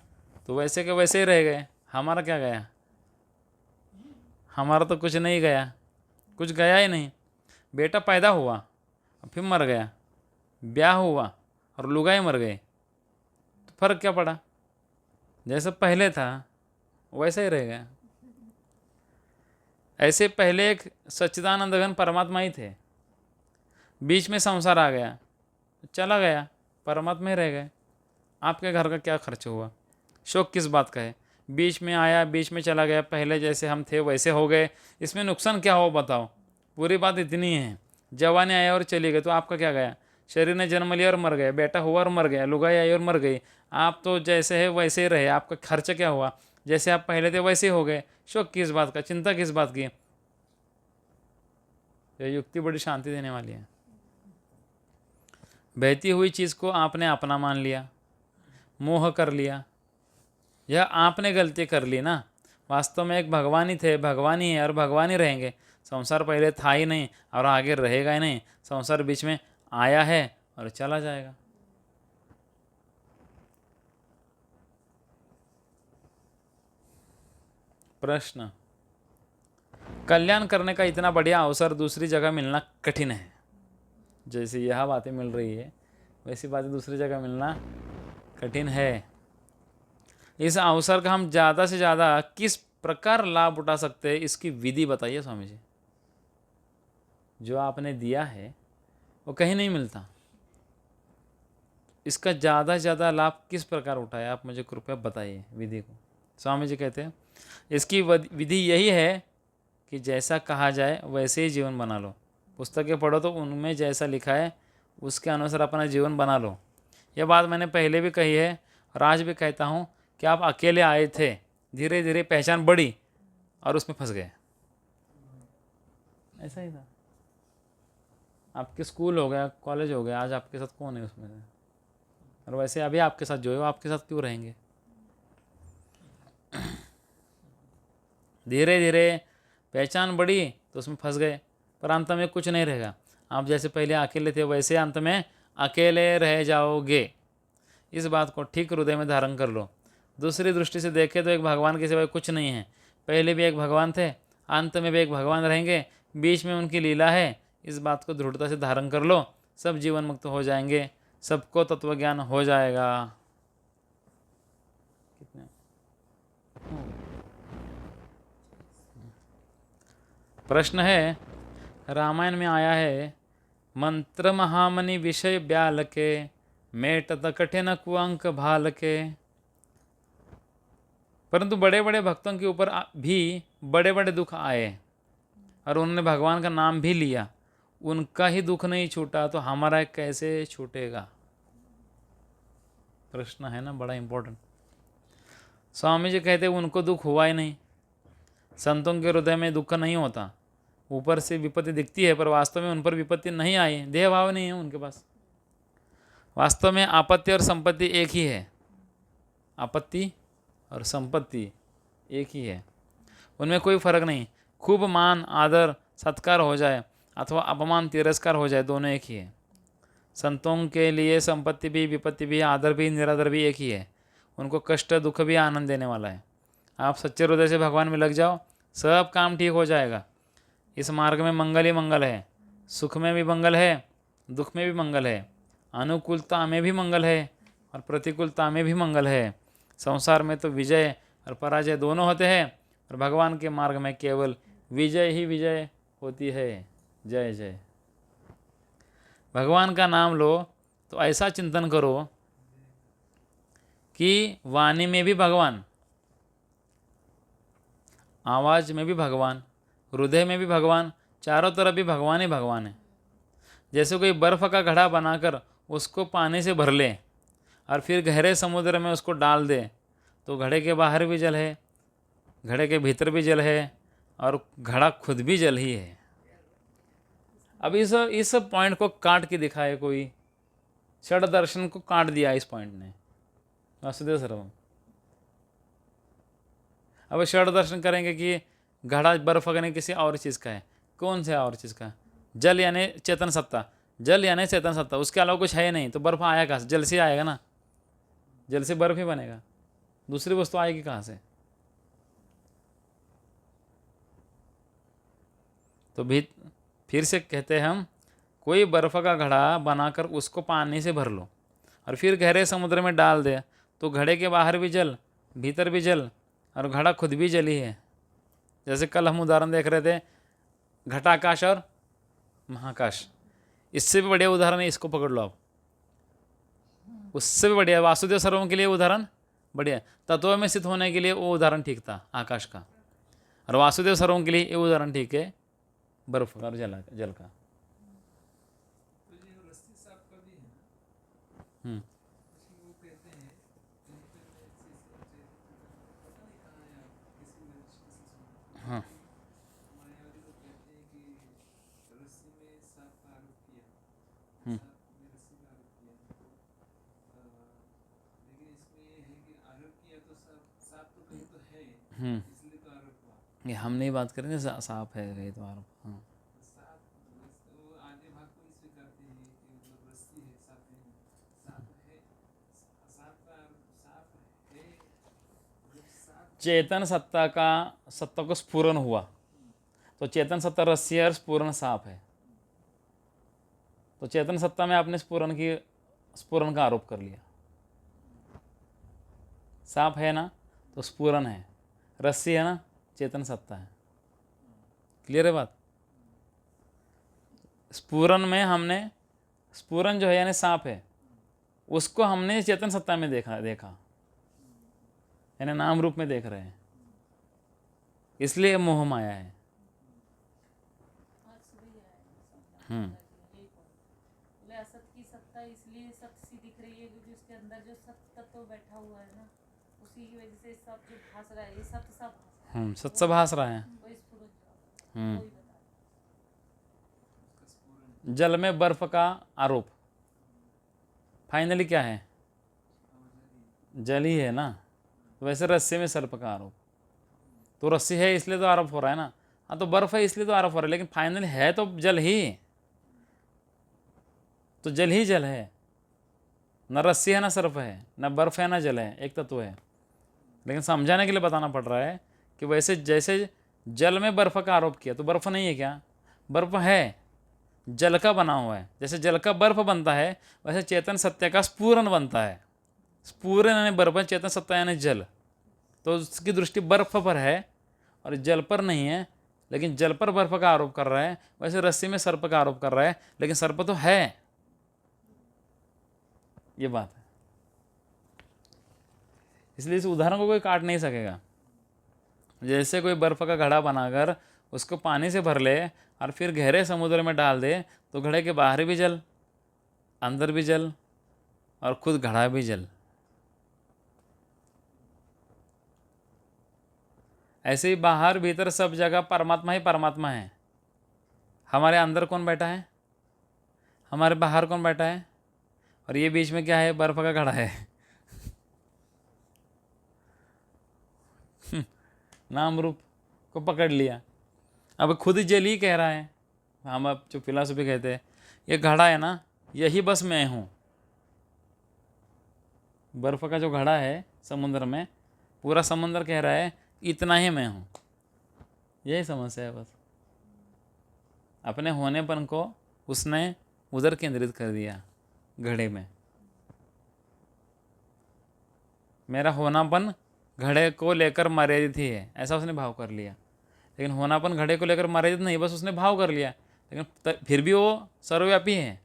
तो वैसे के वैसे ही रह गए। हमारा क्या गया? हमारा तो कुछ नहीं गया, कुछ गया ही नहीं। बेटा पैदा हुआ, फिर मर गया, ब्याह हुआ और लुगाई मर गए, तो फर्क क्या पड़ा? जैसे पहले था वैसा ही रह गया। ऐसे पहले एक सच्चिदानंद घन परमात्मा ही थे, बीच में संसार आ गया, चला गया, परमात्मा ही रह गए। आपके घर का क्या खर्च हुआ? शौक किस बात का है? बीच में आया, बीच में चला गया, पहले जैसे हम थे वैसे हो गए, इसमें नुकसान क्या हो बताओ? पूरी बात इतनी है, जवानी आया और चली गई, तो आपका क्या गया? शरीर ने जन्म लिया और मर गए, बेटा हुआ और मर गया, लुगाई आई और मर गई, आप तो जैसे है वैसे ही रहे। आपका खर्च क्या हुआ? जैसे आप पहले थे वैसे हो गए। शौक किस बात का? चिंता किस बात की? यह युक्ति बड़ी शांति देने वाली है। बहती हुई चीज़ को आपने अपना मान लिया, मोह कर लिया, यह आपने गलती कर ली ना। वास्तव में एक भगवान ही थे, भगवान ही है और भगवान ही रहेंगे। संसार पहले था ही नहीं और आगे रहेगा ही नहीं। संसार बीच में आया है और चला जाएगा। प्रश्न, कल्याण करने का इतना बढ़िया अवसर दूसरी जगह मिलना कठिन है। जैसे यह बातें मिल रही है वैसी बातें दूसरी जगह मिलना कठिन है। इस अवसर का हम ज़्यादा से ज़्यादा किस प्रकार लाभ उठा सकते हैं, इसकी विधि बताइए स्वामी जी। जो आपने दिया है वो कहीं नहीं मिलता, इसका ज़्यादा से ज़्यादा लाभ किस प्रकार उठाए, आप मुझे कृपया बताइए विधि को। स्वामी जी कहते हैं इसकी विधि यही है कि जैसा कहा जाए वैसे ही जीवन बना लो। पुस्तकें पढ़ो तो उनमें जैसा लिखा है उसके अनुसार अपना जीवन बना लो। यह बात मैंने पहले भी कही है और आज भी कहता हूँ कि आप अकेले आए थे, धीरे धीरे पहचान बढ़ी और उसमें फंस गए। ऐसा ही था। आपके स्कूल हो गया, कॉलेज हो गया, आज आपके साथ कौन है उसमें से? और वैसे अभी आपके साथ जो है वो आपके साथ क्यों रहेंगे? धीरे धीरे पहचान बढ़ी तो उसमें फंस गए, पर अंत में कुछ नहीं रहेगा। आप जैसे पहले अकेले थे वैसे अंत में अकेले रह जाओगे। इस बात को ठीक हृदय में धारण कर लो। दूसरी दृष्टि से देखें तो एक भगवान के सिवाय कुछ नहीं है। पहले भी एक भगवान थे, अंत में भी एक भगवान रहेंगे, बीच में उनकी लीला है। इस बात को दृढ़ता से धारण कर लो, सब जीवन मुक्त हो जाएंगे, सबको तत्वज्ञान हो जाएगा। कितने प्रश्न है, रामायण में आया है, मंत्र महामनि विषय ब्याल के, मेटत कठिन कुअंक भाल के। परंतु बड़े बड़े भक्तों के ऊपर भी बड़े बड़े दुख आए और उन्होंने भगवान का नाम भी लिया, उनका ही दुख नहीं छूटा तो हमारा कैसे छूटेगा? प्रश्न है ना, बड़ा इंपॉर्टेंट। स्वामी जी कहते उनको दुख हुआ ही नहीं। संतों के हृदय में दुख नहीं होता, ऊपर से विपत्ति दिखती है पर वास्तव में उन पर विपत्ति नहीं आई, देह भाव नहीं है उनके पास। वास्तव में आपत्ति और संपत्ति एक ही है, आपत्ति और संपत्ति एक ही है, उनमें कोई फर्क नहीं। खूब मान आदर सत्कार हो जाए अथवा अपमान तिरस्कार हो जाए, दोनों एक ही है। संतों के लिए संपत्ति भी, विपत्ति भी, आदर भी, निरादर भी एक ही है। उनको कष्ट दुख भी आनंद देने वाला है। आप सच्चे हृदय से भगवान में लग जाओ, सब काम ठीक हो जाएगा। इस मार्ग में मंगल ही मंगल है, सुख में भी मंगल है, दुख में भी मंगल है, अनुकूलता में भी मंगल है और प्रतिकूलता में भी मंगल है। संसार में तो विजय और पराजय दोनों होते हैं और भगवान के मार्ग में केवल विजय ही विजय होती है। जय जय। भगवान का नाम लो तो ऐसा चिंतन करो कि वाणी में भी भगवान, आवाज़ में भी भगवान, हृदय में भी भगवान, चारों तरफ भी भगवान ही भगवान है। जैसे कोई बर्फ़ का घड़ा बनाकर उसको पानी से भर ले और फिर गहरे समुद्र में उसको डाल दे तो घड़े के बाहर भी जल है, घड़े के भीतर भी जल है और घड़ा खुद भी जल ही है। अब इस पॉइंट को काट के दिखाए कोई, षड दर्शन को काट दिया इस पॉइंट ने, वासुदेव सर्वम। अब षड दर्शन करेंगे कि घड़ा बर्फ यानी किसी और चीज़ का है, कौन से और चीज़ का? जल यानी चेतन सत्ता, जल यानी चेतन सत्ता, उसके अलावा कुछ है नहीं, तो बर्फ आया कहाँ से? जल से आएगा ना, जल से बर्फ ही बनेगा, दूसरी वस्तु आएगी कहाँ से? तो भी फिर से कहते हैं हम, कोई बर्फ़ का घड़ा बनाकर उसको पानी से भर लो और फिर गहरे समुद्र में डाल दे तो घड़े के बाहर भी जल, भीतर भी जल और घड़ा खुद भी जल ही है। जैसे कल हम उदाहरण देख रहे थे, घटाकाश और महाकाश, इससे भी बढ़िया उदाहरण है, इसको पकड़ लो आप, उससे भी बढ़िया। वासुदेव सर्वम के लिए उदाहरण बढ़िया, तत्व में स्थित होने के लिए वो उदाहरण ठीक था आकाश का, और वासुदेव सर्वम के लिए ये उदाहरण ठीक है बर्फ का और जल का। तो ये रस्सी साफ का भी है ना, उसमें वो कहते हैं, कहीं पे मैं एक चीज़ पता नहीं कहाँ है, किसी में से सुना, हाँ, मायावती लोग कहते हैं कि रस्सी में सांप का आरोप किया, सांप में रस्सी का आरोप किया, लेकिन इसमें ये है कि आरोप किया तो सांप तो कहीं तो है, इसलिए तो आरोप हुआ। ये हम नहीं बात करेंगे, साफ है कहीं तो आरोप। हाँ, सांप वो आधे भाग को ही स्वीकारते हैं कि मतलब रस्सी है, सांप नहीं, सांप है, सांप का सांप है, जब सांप चेतन सत्ता को स्फुरन हुआ तो चेतन सत्ता रस्सी है और स्फुरन सांप है। तो चेतन सत्ता में आपने स्फुरन का आरोप कर लिया, सांप है ना तो स्फुरन है, रस्सी है ना चेतन सत्ता है। क्लियर है बात? स्फुरन में हमने, स्फुरन जो है यानी सांप है, उसको हमने चेतन सत्ता में देखा यानी नाम रूप में देख रहे हैं, इसलिए मोह माया है। आज सुबह ही आया है, समझा यही पॉइंट। बोले असत की सत्ता इसलिए सत्य सी दिख रही है क्योंकि उसके अंदर जो सत्य तत्व बैठा हुआ है ना, उसी की वजह से सब जो भास रहा है, ये सत्य सब भास रहा है, सत्य भास रहा है। वही स्फुरन जो है, वही बता रहा है। जल में बर्फ का आरोप फाइनली क्या है? जल ही है ना। तो वैसे रस्सी में सर्प का आरोप, तो रस्सी है इसलिए तो आरोप हो रहा है ना, हाँ तो बर्फ है इसलिए तो आरोप हो रहा है, लेकिन फाइनली है तो जल ही, तो जल ही जल है, न रस्सी है ना सर्प है, न बर्फ है ना जल है, एक तत्व है। लेकिन समझाने के लिए बताना पड़ रहा है कि वैसे जैसे जल में बर्फ़ का आरोप किया, तो बर्फ़ नहीं है क्या? बर्फ़ है, जल का बना हुआ है। जैसे जल का बर्फ़ बनता है, वैसे चेतन सत्य का स्फुरन बनता है। स्फुरन यानी बर्फ़, चेतन सत्ता यानी जल। तो उसकी दृष्टि बर्फ़ पर है और जल पर नहीं है, लेकिन जल पर बर्फ़ का आरोप कर रहा है। वैसे रस्सी में सर्प का आरोप कर रहा है, लेकिन सर्प तो है। ये बात है। इसलिए इस उदाहरण को कोई काट नहीं सकेगा। जैसे कोई बर्फ़ का घड़ा बनाकर उसको पानी से भर ले और फिर गहरे समुद्र में डाल दे, तो घड़े के बाहर भी जल, अंदर भी जल और खुद घड़ा भी जल। ऐसे ही बाहर भीतर सब जगह परमात्मा ही परमात्मा है। हमारे अंदर कौन बैठा है? हमारे बाहर कौन बैठा है? और ये बीच में क्या है? बर्फ़ का घड़ा है। नाम रूप को पकड़ लिया। अब खुद जल ही कह रहा है। हम अब जो फिलॉसफी कहते हैं, ये घड़ा है ना, यही बस मैं हूँ। बर्फ़ का जो घड़ा है समुद्र में, पूरा समुद्र कह रहा है इतना ही मैं हूँ। यही समस्या है बस। अपने होनेपन को उसने उधर केंद्रित कर दिया, घड़े में। मेरा होनापन घड़े को लेकर मर्यादित ही है, ऐसा उसने भाव कर लिया। लेकिन होनापन घड़े को लेकर मर्यादित नहीं, बस उसने भाव कर लिया। लेकिन फिर भी वो सर्वव्यापी है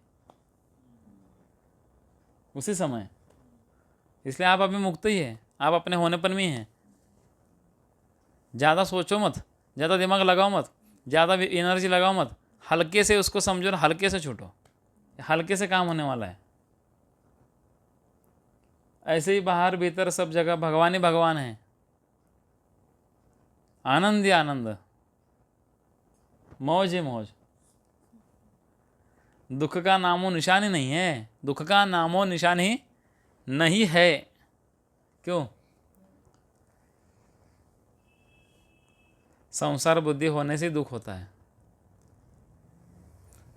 उसी समय। इसलिए आप अभी मुक्त ही है, आप अपने होनेपन में ही हैं। ज़्यादा सोचो मत, ज़्यादा दिमाग लगाओ मत, ज़्यादा एनर्जी लगाओ मत। हल्के से उसको समझो और हल्के से छूटो। हल्के से काम होने वाला है। ऐसे ही बाहर भीतर सब जगह भगवान ही भगवान है। आनंद ही आनंद, मौज ही मौज। दुख का नामो निशान ही नहीं है। दुख का नामो निशान ही नहीं है। क्यों? संसार बुद्धि होने से दुख होता है।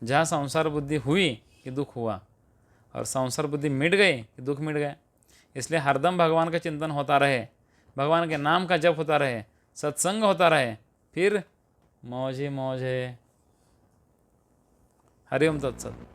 जहाँ संसार बुद्धि हुई कि दुख हुआ, और संसार बुद्धि मिट गई कि दुख मिट गए। इसलिए हरदम भगवान का चिंतन होता रहे, भगवान के नाम का जप होता रहे, सत्संग होता रहे, फिर मौज ही मौज है। हरि ओम तत्सत।